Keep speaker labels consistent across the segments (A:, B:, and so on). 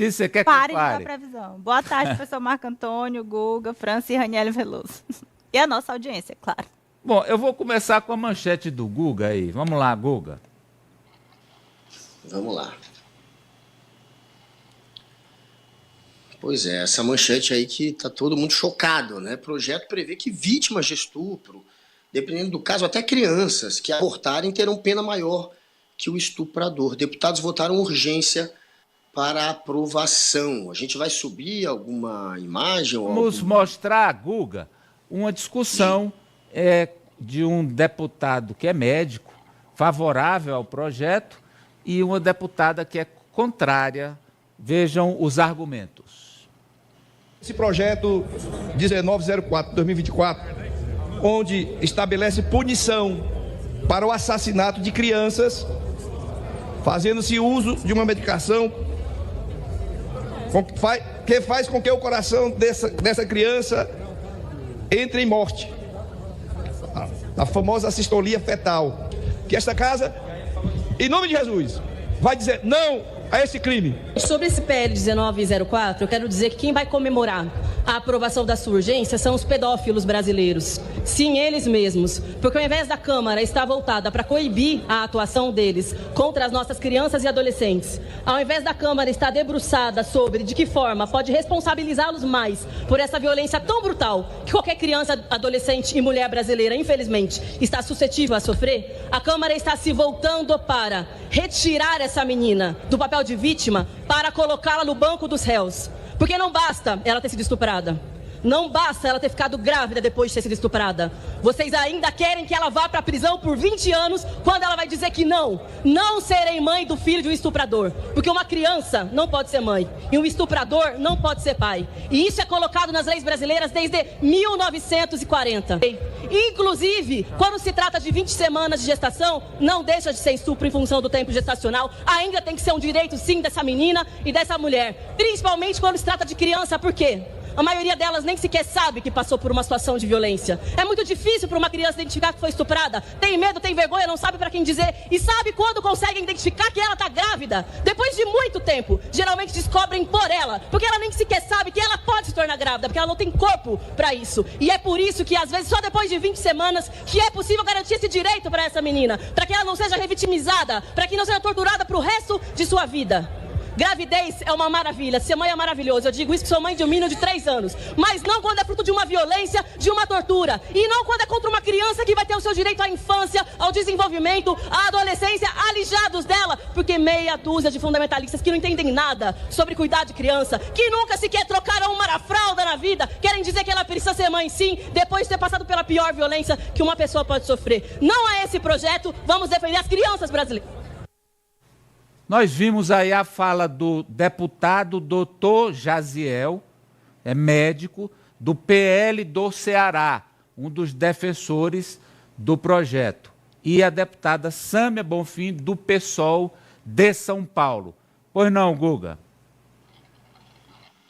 A: Isso você quer que eu
B: Pare de dar
A: pare?
B: previsão. Boa tarde, professor Marco Antônio, Guga, França e Raniele Veloso. E a nossa audiência, claro.
A: Bom, eu vou começar com a manchete do Guga aí. Vamos lá, Guga.
C: Vamos lá. Pois é, essa manchete aí que tá todo mundo chocado, né? Projeto prevê que vítimas de estupro, dependendo do caso, até crianças que abortarem terão pena maior que o estuprador. Deputados votaram urgência para aprovação. A gente vai subir alguma imagem ou
A: Vamos mostrar, Guga, uma discussão de um deputado que é médico, favorável ao projeto, e uma deputada que é contrária. Vejam os argumentos.
D: Esse projeto 1904/2024, onde estabelece punição para o assassinato de crianças, fazendo-se uso de uma medicação que faz com que o coração dessa criança entre em morte, a famosa sistolia fetal. Que esta casa, em nome de Jesus, vai dizer não a esse crime.
E: Sobre esse PL 1904, eu quero dizer que quem vai comemorar a aprovação da sua urgência são os pedófilos brasileiros. Sim, eles mesmos. Porque ao invés da Câmara estar voltada para coibir a atuação deles contra as nossas crianças e adolescentes, ao invés da Câmara estar debruçada sobre de que forma pode responsabilizá-los mais por essa violência tão brutal que qualquer criança, adolescente e mulher brasileira, infelizmente, está suscetível a sofrer, a Câmara está se voltando para retirar essa menina do papel de vítima para colocá-la no banco dos réus. Porque não basta ela ter sido estuprada. Não basta ela ter ficado grávida depois de ter sido estuprada. Vocês ainda querem que ela vá para a prisão por 20 anos quando ela vai dizer que não serei mãe do filho de um estuprador. Porque uma criança não pode ser mãe e um estuprador não pode ser pai. E isso é colocado nas leis brasileiras desde 1940. Inclusive, quando se trata de 20 semanas de gestação, não deixa de ser estupro em função do tempo gestacional. Ainda tem que ser um direito, sim, dessa menina e dessa mulher. Principalmente quando se trata de criança, por quê? A maioria delas nem sequer sabe que passou por uma situação de violência. É muito difícil para uma criança identificar que foi estuprada. Tem medo, tem vergonha, não sabe para quem dizer. E sabe quando conseguem identificar que ela está grávida? Depois de muito tempo. Geralmente descobrem por ela. Porque ela nem sequer sabe que ela pode se tornar grávida. Porque ela não tem corpo para isso. E é por isso que às vezes só depois de 20 semanas que é possível garantir esse direito para essa menina. Para que ela não seja revitimizada. Para que não seja torturada para o resto de sua vida. Gravidez é uma maravilha, ser mãe é maravilhoso. Eu digo isso que sou mãe de um menino de 3 anos. Mas não quando é fruto de uma violência, de uma tortura. E não quando é contra uma criança que vai ter o seu direito à infância, ao desenvolvimento, à adolescência, alijados dela. Porque meia dúzia de fundamentalistas que não entendem nada sobre cuidar de criança, que nunca sequer trocaram uma fralda na vida, querem dizer que ela precisa ser mãe sim, depois de ter passado pela pior violência que uma pessoa pode sofrer. Não é esse projeto, vamos defender as crianças brasileiras.
A: Nós vimos aí a fala do deputado doutor Jaziel, é médico, do PL do Ceará, um dos defensores do projeto, e a deputada Sâmia Bonfim, do PSOL de São Paulo. Pois não, Guga?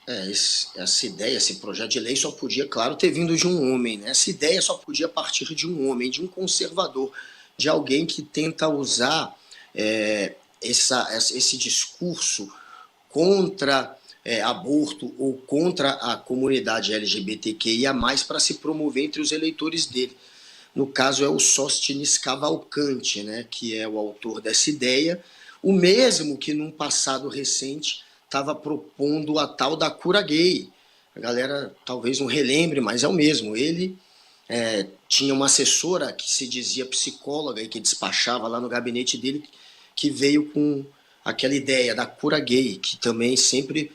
C: Essa ideia, esse projeto de lei só podia, claro, ter vindo de um homem, né? Essa ideia só podia partir de um homem, de um conservador, de alguém que tenta usar esse discurso contra aborto ou contra a comunidade LGBTQIA+, para se promover entre os eleitores dele. No caso é o Sóstenes Cavalcante, né, que é o autor dessa ideia, o mesmo que num passado recente estava propondo a tal da cura gay. A galera talvez não relembre, mas é o mesmo. Ele tinha uma assessora que se dizia psicóloga e que despachava lá no gabinete dele, que veio com aquela ideia da cura gay, que também sempre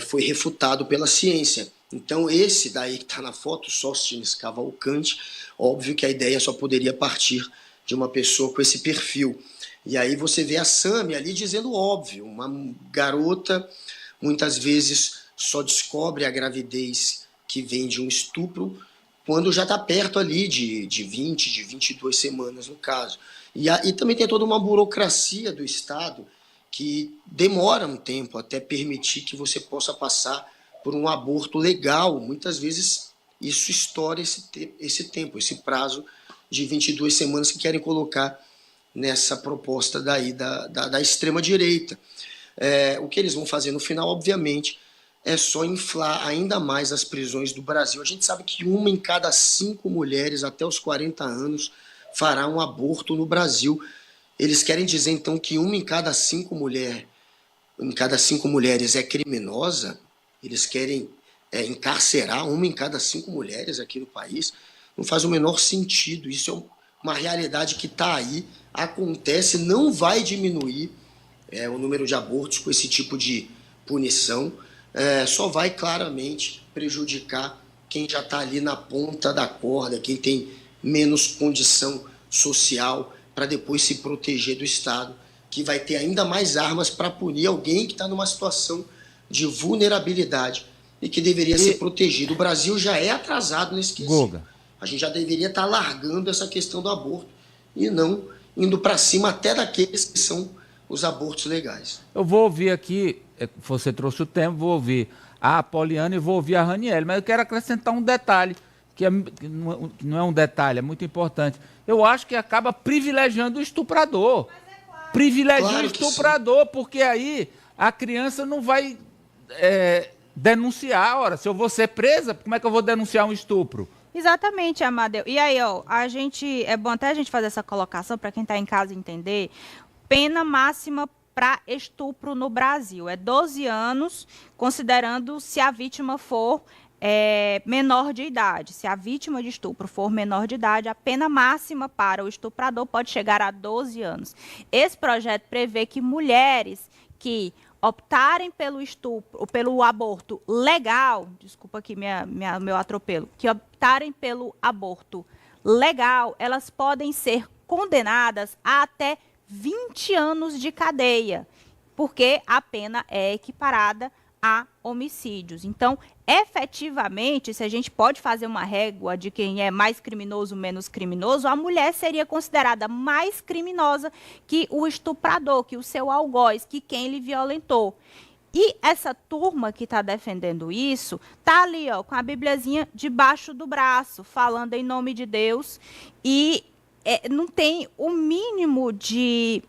C: foi refutado pela ciência. Então esse daí que está na foto, Sóstenes Cavalcante, óbvio que a ideia só poderia partir de uma pessoa com esse perfil. E aí você vê a Sâmia ali dizendo óbvio, uma garota muitas vezes só descobre a gravidez que vem de um estupro quando já está perto ali de 20, de 22 semanas no caso. E também tem toda uma burocracia do Estado que demora um tempo até permitir que você possa passar por um aborto legal. Muitas vezes isso estoura esse tempo, esse prazo de 22 semanas que querem colocar nessa proposta daí da extrema-direita. O que eles vão fazer no final, obviamente, é só inflar ainda mais as prisões do Brasil. A gente sabe que 1 em cada 5 mulheres até os 40 anos fará um aborto no Brasil. Eles querem dizer, então, que 1 em cada 5 mulheres é criminosa? Eles querem encarcerar 1 em cada 5 mulheres aqui no país? Não faz o menor sentido. Isso é uma realidade que está aí, acontece, não vai diminuir o número de abortos com esse tipo de punição. Só vai claramente prejudicar quem já está ali na ponta da corda, quem tem menos condição social para depois se proteger do Estado, que vai ter ainda mais armas para punir alguém que está numa situação de vulnerabilidade e que deveria ser protegido. O Brasil já é atrasado nesse quesito. A gente já deveria estar largando essa questão do aborto e não indo para cima até daqueles que são os abortos legais.
A: Eu vou ouvir aqui, você trouxe o tema, vou ouvir a Poliana e vou ouvir a Raniele, mas eu quero acrescentar um detalhe, que não é um detalhe, é muito importante. Eu acho que acaba privilegiando o estuprador. Privilegia o estuprador, porque aí a criança não vai denunciar. Ora, se eu vou ser presa, como é que eu vou denunciar um estupro?
B: Exatamente, Amadeu. E aí, é bom até a gente fazer essa colocação para quem está em casa entender. Pena máxima para estupro no Brasil é 12 anos, considerando se a vítima for menor de idade. Se a vítima de estupro for menor de idade, a pena máxima para o estuprador pode chegar a 12 anos. Esse projeto prevê que mulheres que optarem pelo estupro, pelo aborto legal, desculpa aqui meu atropelo, que optarem pelo aborto legal, elas podem ser condenadas a até 20 anos de cadeia, porque a pena é equiparada a homicídios. Então, efetivamente, se a gente pode fazer uma régua de quem é mais criminoso, menos criminoso, a mulher seria considerada mais criminosa que o estuprador, que o seu algoz, que quem lhe violentou. E essa turma que está defendendo isso, está ali, com a bibliazinha debaixo do braço, falando em nome de Deus, e não tem o mínimo de...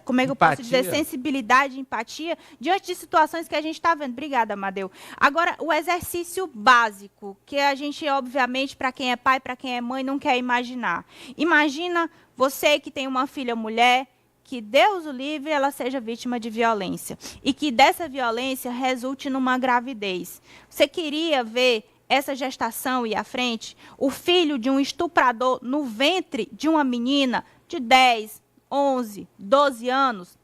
B: como é que eu posso dizer? Sensibilidade, empatia, diante de situações que a gente está vendo. Obrigada, Amadeu. Agora, o exercício básico, que a gente, obviamente, para quem é pai, para quem é mãe, não quer imaginar. Imagina você que tem uma filha mulher, que Deus o livre, ela seja vítima de violência. E que dessa violência resulte numa gravidez. Você queria ver essa gestação ir à frente? O filho de um estuprador no ventre de uma menina de 10, 11, 12 anos,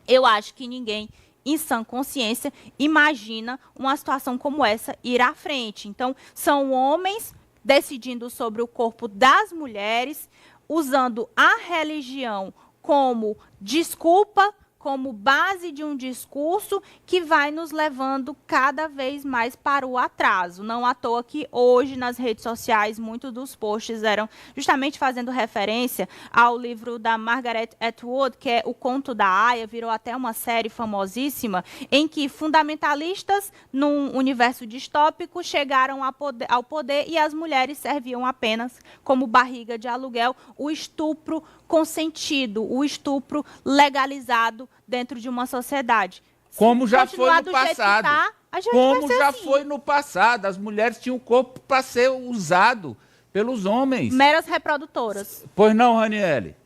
B: eu acho que ninguém, em sã consciência, imagina uma situação como essa ir à frente. Então, são homens decidindo sobre o corpo das mulheres, usando a religião como desculpa, como base de um discurso que vai nos levando cada vez mais para o atraso. Não à toa que hoje, nas redes sociais, muitos dos posts eram justamente fazendo referência ao livro da Margaret Atwood, que é O Conto da Aia, virou até uma série famosíssima, em que fundamentalistas, num universo distópico, chegaram ao poder e as mulheres serviam apenas como barriga de aluguel, o estupro consentido, o estupro legalizado dentro de uma sociedade.
A: Como já foi no passado. Como já foi no passado. As mulheres tinham o corpo para ser usado pelos homens.
B: Meras reprodutoras.
A: Pois não, Raniele?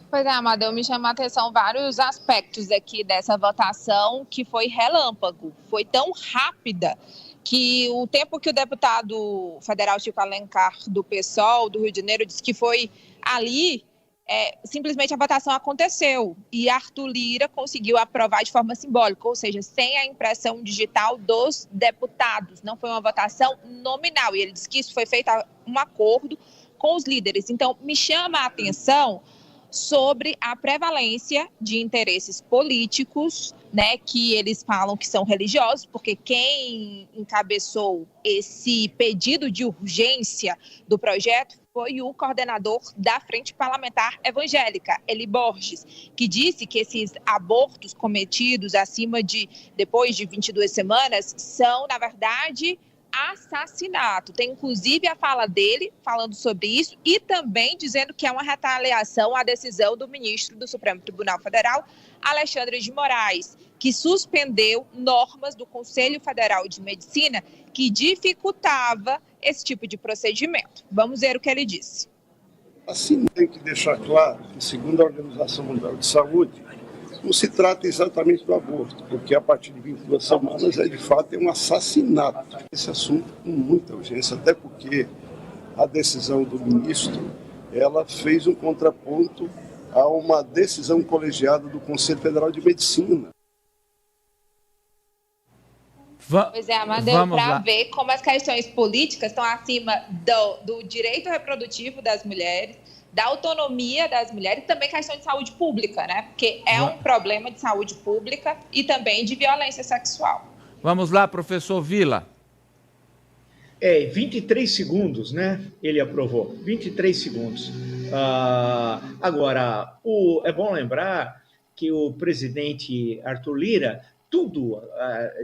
F: Pois é, Amadeu, me chama a atenção vários aspectos aqui dessa votação que foi relâmpago. Foi tão rápida que o tempo que o deputado federal Chico Alencar, do PSOL, do Rio de Janeiro, disse que foi ali, simplesmente a votação aconteceu. E Arthur Lira conseguiu aprovar de forma simbólica, ou seja, sem a impressão digital dos deputados. Não foi uma votação nominal. E ele disse que isso foi feito um acordo com os líderes. Então, me chama a atenção sobre a prevalência de interesses políticos, né, que eles falam que são religiosos, porque quem encabeçou esse pedido de urgência do projeto foi o coordenador da Frente Parlamentar Evangélica, Eli Borges, que disse que esses abortos cometidos depois de 22 semanas são, na verdade, assassinato. Tem inclusive a fala dele falando sobre isso e também dizendo que é uma retaliação à decisão do ministro do Supremo Tribunal Federal, Alexandre de Moraes, que suspendeu normas do Conselho Federal de Medicina que dificultava esse tipo de procedimento. Vamos ver o que ele disse.
G: Assim, tem que deixar claro que, segundo a Organização Mundial de Saúde, não se trata exatamente do aborto, porque a partir de 22 semanas de fato um assassinato. Esse assunto com muita urgência, até porque a decisão do ministro, ela fez um contraponto a uma decisão colegiada do Conselho Federal de Medicina.
F: Pois é, Amadeu, para ver como as questões políticas estão acima do direito reprodutivo das mulheres, da autonomia das mulheres e também questão de saúde pública, né? Porque é um problema de saúde pública e também de violência sexual.
A: Vamos lá, professor Vila.
H: 23 segundos, né? Ele aprovou, 23 segundos. Agora, é bom lembrar que o presidente Arthur Lira, tudo,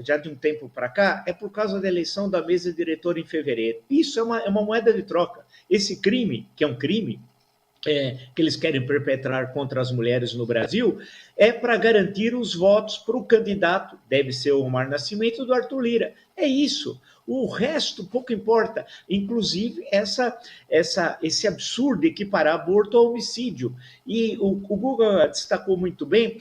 H: já de um tempo para cá, é por causa da eleição da mesa diretora em fevereiro. Isso é uma moeda de troca. Esse crime, que é um crime, que eles querem perpetrar contra as mulheres no Brasil, é para garantir os votos para o candidato, deve ser o Omar Nascimento, do Arthur Lira. É isso. O resto pouco importa, inclusive esse absurdo de equiparar aborto ao homicídio. E o Guga destacou muito bem